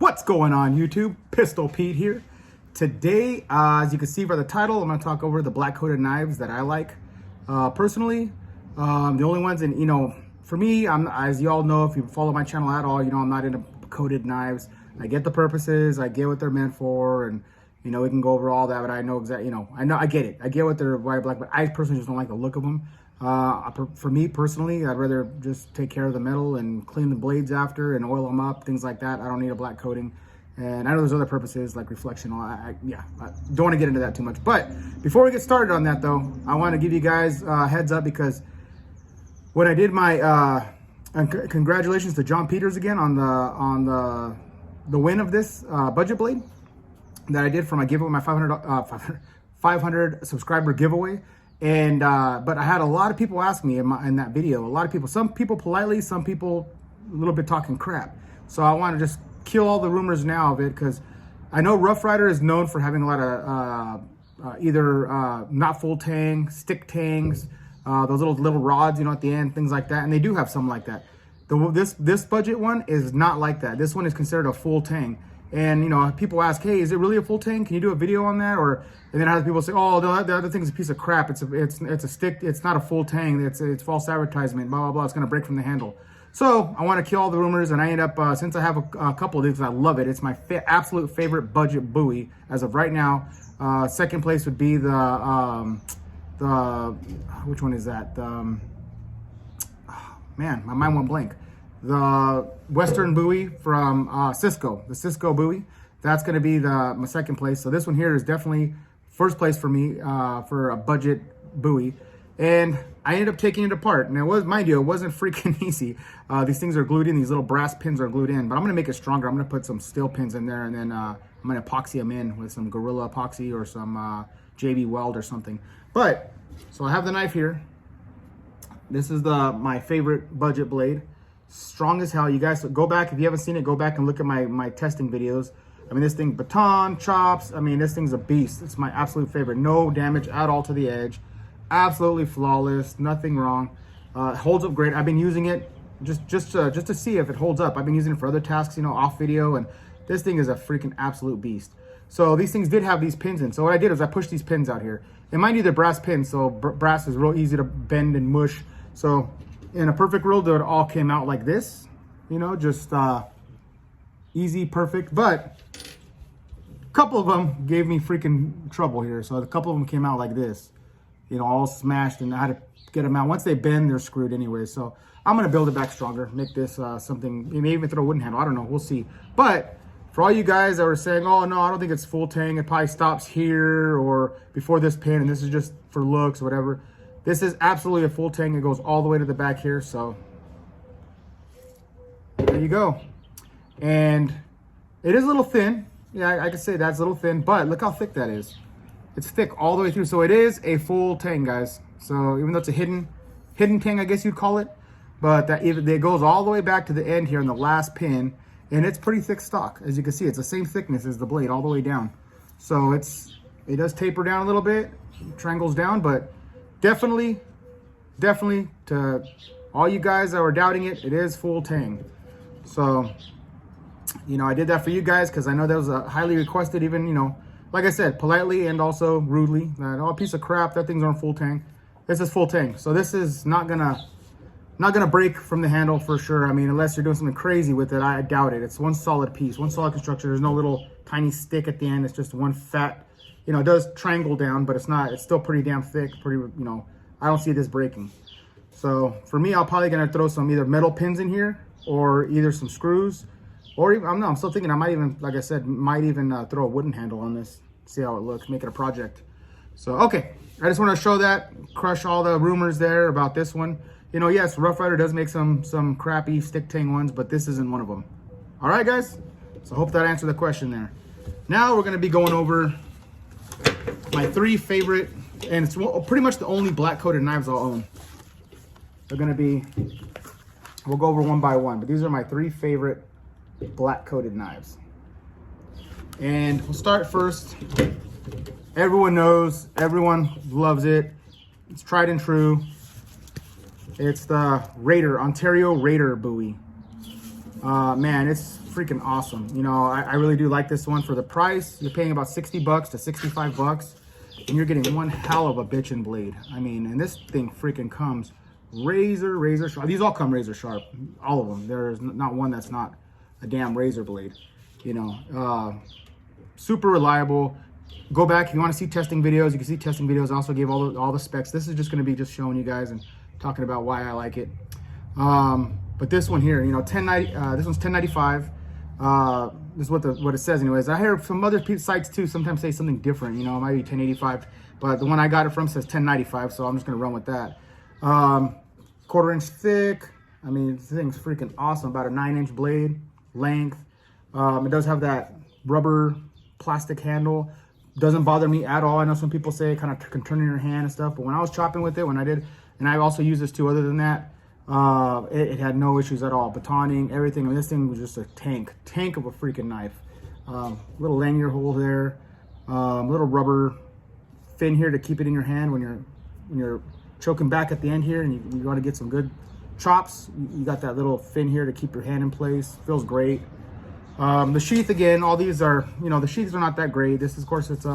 What's going on, YouTube? Pistol Pete here. Today, as you can see by the title, I'm going to talk over the black coated knives that I like. Personally, the only ones, and for me, as you all know, if you follow my channel at all, I'm not into coated knives. I get the purposes, I get what they're meant for, and we can go over all that. But I know exactly, I get it. I get what they're white, black, but I personally just don't like the look of them. For me personally, I'd rather just take care of the metal and clean the blades after and oil them up, things like that. I don't need a black coating. And I know there's other purposes like reflection. I don't want to get into that too much. But before we get started on that though, I want to give you guys a heads up, because when I did my, and congratulations to John Peters again on the win of this budget blade that I did for my giveaway, my 500 subscriber giveaway. And but I had a lot of people ask me in that video, some people politely, some people a little bit talking crap. So I want to just kill all the rumors now of it, because I know Rough Rider is known for having a lot of either not full tang, stick tangs, those little rods, at the end, things like that. And they do have some like that. This budget one is not like that. This one is considered a full tang. And people ask, hey, is it really a full tang? Can you do a video on that? And then other people say, oh, the other thing's a piece of crap. It's a stick. It's not a full tang. It's false advertisement. Blah blah blah. It's gonna break from the handle. So I want to kill all the rumors, and I end up since I have a couple of these, I love it. It's my absolute favorite budget Bowie as of right now. Second place would be the which one is that? Man, my mind went blank. The Western Bowie from Cisco, the Cisco Bowie. That's going to be my second place. So this one here is definitely first place for me for a budget Bowie. And I ended up taking it apart. And it wasn't freaking easy. These things are glued in. These little brass pins are glued in. But I'm going to make it stronger. I'm going to put some steel pins in there, and then I'm going to epoxy them in with some Gorilla Epoxy or some JB Weld or something. But, so I have the knife here. This is my favorite budget blade. Strong as hell. You guys go back, if you haven't seen it, go back and look at my testing videos. I mean, this thing baton chops. This thing's a beast. It's my absolute favorite. No damage at all to the edge. Absolutely flawless. Nothing wrong. Holds up great. I've been using it just to see if it holds up. I've been using it for other tasks, off video, and this thing is a freaking absolute beast. So these things did have these pins in. So what I did is I pushed these pins out here. And mind you, they're brass pins, so brass is real easy to bend and mush. So in a perfect world, it all came out like this, just easy, perfect. But a couple of them gave me freaking trouble here. So a couple of them came out like this, all smashed, and I had to get them out. Once they bend, they're screwed anyway. So I'm going to build it back stronger, make this something, maybe even throw a wooden handle. I don't know. We'll see. But for all you guys that were saying, oh, no, I don't think it's full tang. It probably stops here or before this pin, and this is just for looks or whatever. This is absolutely a full tang. It goes all the way to the back here. So there you go. And it is a little thin. Yeah, I can say that's a little thin, but look how thick that is. It's thick all the way through. So it is a full tang, guys. So even though it's a hidden tang, I guess you'd call it, but it goes all the way back to the end here in the last pin, and it's pretty thick stock. As you can see, it's the same thickness as the blade all the way down. So it does taper down a little bit, triangles down, but definitely to all you guys that were doubting it, it is full tang. So, I did that for you guys because I know that was a highly requested, even, like I said, politely and also rudely, that, oh, piece of crap, that thing's on full tang. This is full tang. So this is not gonna break from the handle for sure. Unless you're doing something crazy with it, I doubt it. It's one solid piece, one solid construction. There's no little tiny stick at the end. It's just one fat, it does triangle down, but it's still pretty damn thick, I don't see this breaking. So for me, I'm probably gonna throw some either metal pins in here or either some screws, or even, I'm still thinking I might even, like I said, throw a wooden handle on this, see how it looks, make it a project. So, okay, I just want to show that, crush all the rumors there about this one. Yes, Rough Rider does make some crappy stick tang ones, but this isn't one of them. All right, guys? So I hope that answered the question there. Now we're going to be going over my 3 favorite, and it's pretty much the only black coated knives I'll own. They're going to be, we'll go over one by one, but these are my 3 favorite black coated knives. And we'll start first. Everyone knows, everyone loves it. It's tried and true. It's the Raider, Ontario Raider Bowie. Man, it's freaking awesome. You know, I really do like this one for the price. You're paying about 60 bucks to 65 bucks, and you're getting one hell of a bitchin' blade. I mean, and this thing freaking comes razor sharp. These all come razor sharp, all of them. There's not one that's not a damn razor blade. You know, super reliable. Go back if you want to see testing videos. You can see testing videos. I also gave all the specs. This is just going to be just showing you guys and talking about why I like it. But this one here, you know, 1090. This one's 1095. This is what it says, anyways. I hear from other sites too sometimes say something different. You know, it might be 1085, but the one I got it from says 1095, so I'm just gonna run with that. 1/4 inch thick. I mean, this thing's freaking awesome. About a 9-inch blade length. It does have that rubber plastic handle. Doesn't bother me at all. I know some people say it kind of can turn in your hand and stuff, but when I was chopping with it, when I did, and I also use this too. Other than that, it had no issues at all. Batoning, everything. I mean, this thing was just a tank of a freaking knife. Little lanyard hole there, little rubber fin here to keep it in your hand when you're choking back at the end here, and you want to get some good chops. You got that little fin here to keep your hand in place. Feels great. The sheath, again, all these are, you know, the sheaths are not that great. This, of course, it's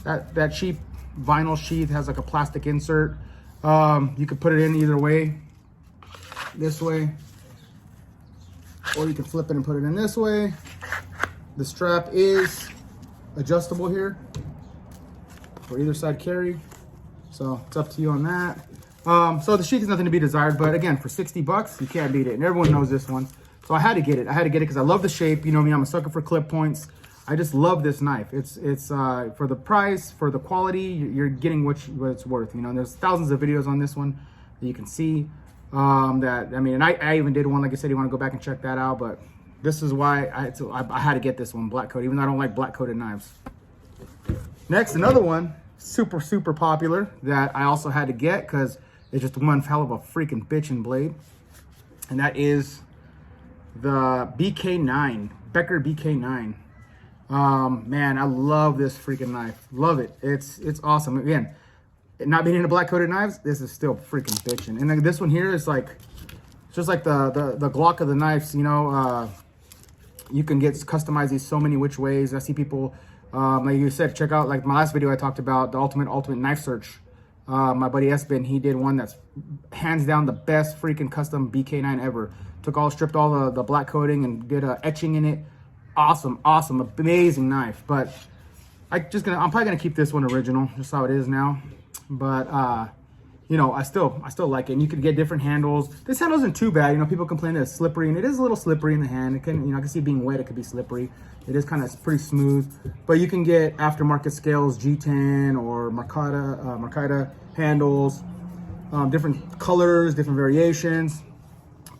that cheap vinyl sheath has like a plastic insert. You could put it in either way, this way, or you can flip it and put it in this way. The strap is adjustable here for either side carry, so it's up to you on that. So the sheath is nothing to be desired, but again, for 60 bucks, you can't beat it, and everyone knows this one. So I had to get it. because I love the shape. You know me, I'm a sucker for clip points. I just love this knife. It's for the price, for the quality, you're getting what it's worth. You know, and there's thousands of videos on this one that you can see. That, I mean, and I even did one, like I said, you want to go back and check that out, but this is why I had to get this one, black coat, even though I don't like black coated knives. Next, another one, super popular that I also had to get because it's just one hell of a freaking bitchin' blade, and that is the BK9, Becker BK9. Man, I love this freaking knife. Love it. It's awesome. Again, not being into black coated knives, this is still freaking bitching. And then this one here is like, it's just like the Glock of the knives. You know, you can customize these so many which ways. I see people, like you said, check out like my last video I talked about the ultimate knife search. My buddy Espen, he did one that's hands down the best freaking custom BK9 ever. Stripped all the black coating and did etching in it. Awesome, amazing knife. But I'm probably gonna keep this one original, just how it is now. But you know, I still like it. And you could get different handles. This handle isn't too bad. You know, people complain that it's slippery, and it is a little slippery in the hand. It can, you know, I can see it being wet, it could be slippery. It is kind of pretty smooth. But you can get aftermarket scales, G10 or Mercata handles, different colors, different variations.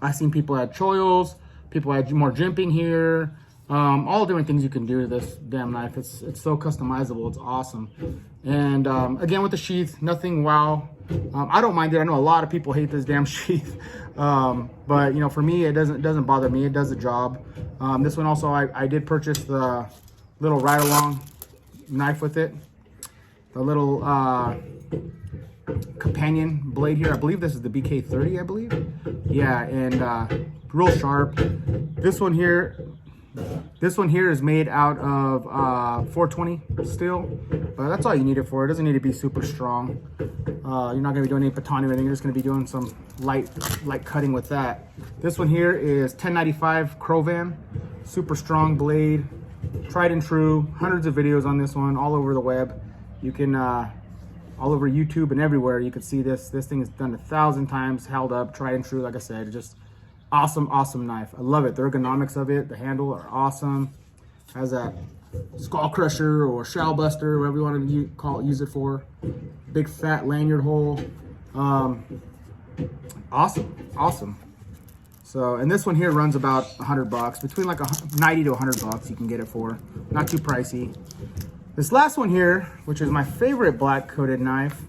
I've seen people add choils, people add more jimping here, all different things you can do to this damn knife. It's so customizable. It's awesome. And again, with the sheath, nothing wow. I don't mind it. I know a lot of people hate this damn sheath, but you know, for me, it doesn't bother me. It does the job. This one also, I did purchase the little ride-along knife with it, the little companion blade here. I believe this is the BK30, I believe. Yeah, and real sharp. This one here is made out of 420 steel, but that's all you need it for. It doesn't need to be super strong. You're not gonna be doing any batoning or anything. You're just gonna be doing some light cutting with that. This one here is 1095 Crovan, super strong blade, tried and true. Hundreds of videos on this one, all over the web. You can all over YouTube and everywhere. You can see this. This thing is done 1,000 times, held up, tried and true. Like I said, just awesome knife. I love it. The ergonomics of it, the handle are awesome. Has that skull crusher or shell buster, whatever you want to use it for. Big fat lanyard hole. Awesome. So, and this one here runs about $100, between like 90 to 100 bucks. You can get it for, not too pricey. This last one here, which is my favorite black coated knife,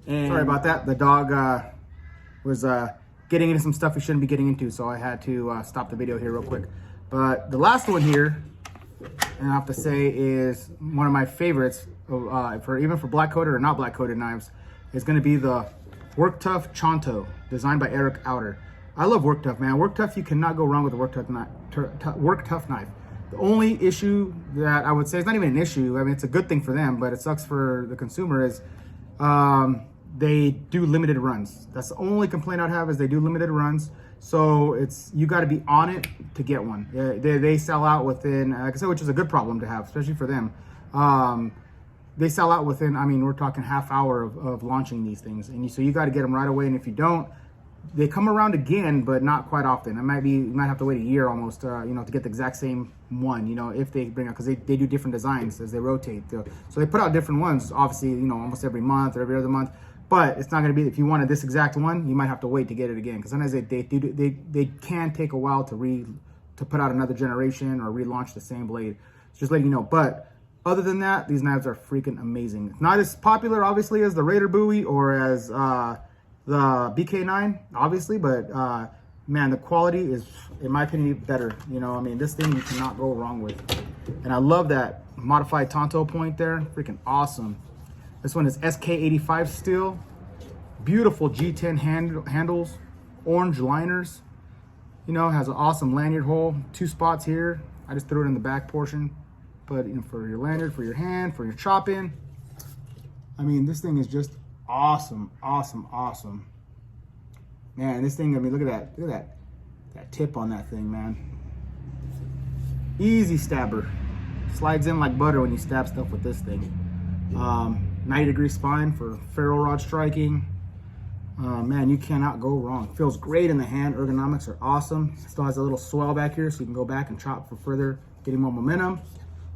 and sorry about that, the dog was getting into some stuff he shouldn't be getting into, so I had to stop the video here real quick. But the last one here, and I have to say, is one of my favorites even for black coated or not black coated knives, is going to be the Work Tuff Tanto, designed by Eric Outer. I love Work Tuff, man. Work Tuff, you cannot go wrong with the Work Tuff work tough knife. The only issue that I would say, it's not even an issue, I mean, it's a good thing for them, but it sucks for the consumer, is they do limited runs. That's the only complaint I'd have, is they do limited runs. So you got to be on it to get one. They sell out within, like I said, which is a good problem to have, especially for them. They sell out within, I mean, we're talking half hour of launching these things. And so you got to get them right away. And if you don't, they come around again, but not quite often. You might have to wait a year almost, to get the exact same one, if they bring out, because they do different designs as they rotate. So they put out different ones, obviously, almost every month or every other month. But it's not going to be, if you wanted this exact one, you might have to wait to get it again. Because sometimes they can take a while to put out another generation or relaunch the same blade. Just letting you know. But other than that, these knives are freaking amazing. It's not as popular, obviously, as the Raider Bowie or as the BK9, obviously. But man, the quality is, in my opinion, better. This thing you cannot go wrong with. And I love that modified Tanto point there. Freaking awesome. This one is SK85 steel. Beautiful G10 handles. Orange liners. Has an awesome lanyard hole. 2 spots here. I just threw it in the back portion. But for your lanyard, for your hand, for your chopping. I mean, this thing is just awesome, awesome, awesome. Man, this thing, I mean, look at that tip on that thing, man. Easy stabber. Slides in like butter when you stab stuff with this thing. 90-degree spine for ferro rod striking. Man, you cannot go wrong. Feels great in the hand. Ergonomics are awesome. Still has a little swell back here, so you can go back and chop for further, getting more momentum.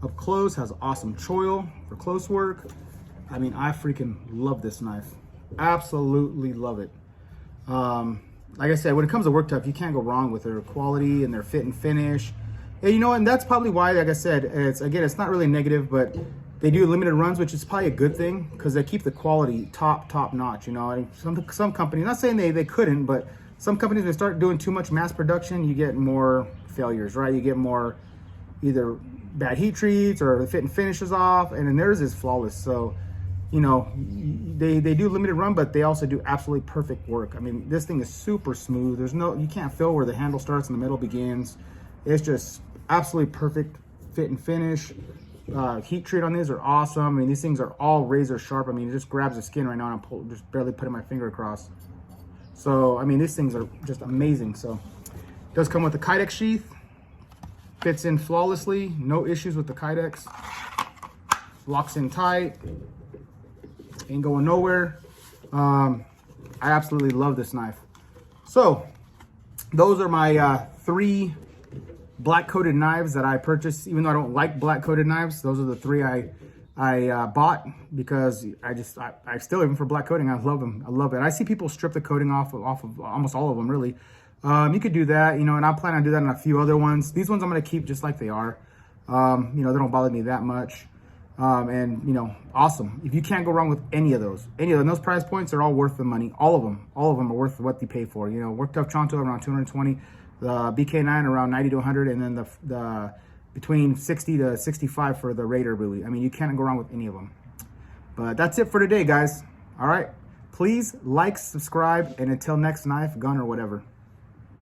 Up close, has awesome choil for close work. I mean, I freaking love this knife. Absolutely love it. Like I said, when it comes to work tough, you can't go wrong with their quality and their fit and finish. And and that's probably why, like I said, it's not really negative, but they do limited runs, which is probably a good thing, because they keep the quality top notch. Some companies, not saying they couldn't, but some companies, they start doing too much mass production, you get more failures, right? You get more either bad heat treats or the fit and finish is off, and then theirs is flawless. So they do limited run, but they also do absolutely perfect work. I mean, this thing is super smooth. You can't feel where the handle starts and the middle begins. It's just absolutely perfect fit and finish. Heat treat on these are awesome. I mean, these things are all razor sharp. I mean, it just grabs the skin right now, and I'm just barely putting my finger across. So, I mean, these things are just amazing. So, it does come with the Kydex sheath. Fits in flawlessly. No issues with the Kydex. Locks in tight. Ain't going nowhere. I absolutely love this knife. So, those are my 3 black coated knives that I purchased. Even though I don't like black coated knives, those are the 3 I bought, because I still, even for black coating, I love them. I love it. I see people strip the coating off of almost all of them, really. You could do that, and I plan on doing that on a few other ones. These ones I'm going to keep just like they are. They don't bother me that much. Awesome. If you can't go wrong with any of those, those price points are all worth the money. All of them are worth what they pay for. Work Tough Tanto around 220, the BK9 around 90 to 100, and then the between 60 to 65 for the Raider Bowie. I mean, you can't go wrong with any of them. But that's it for today, guys. All right. Please like, subscribe, and until next knife, gun, or whatever.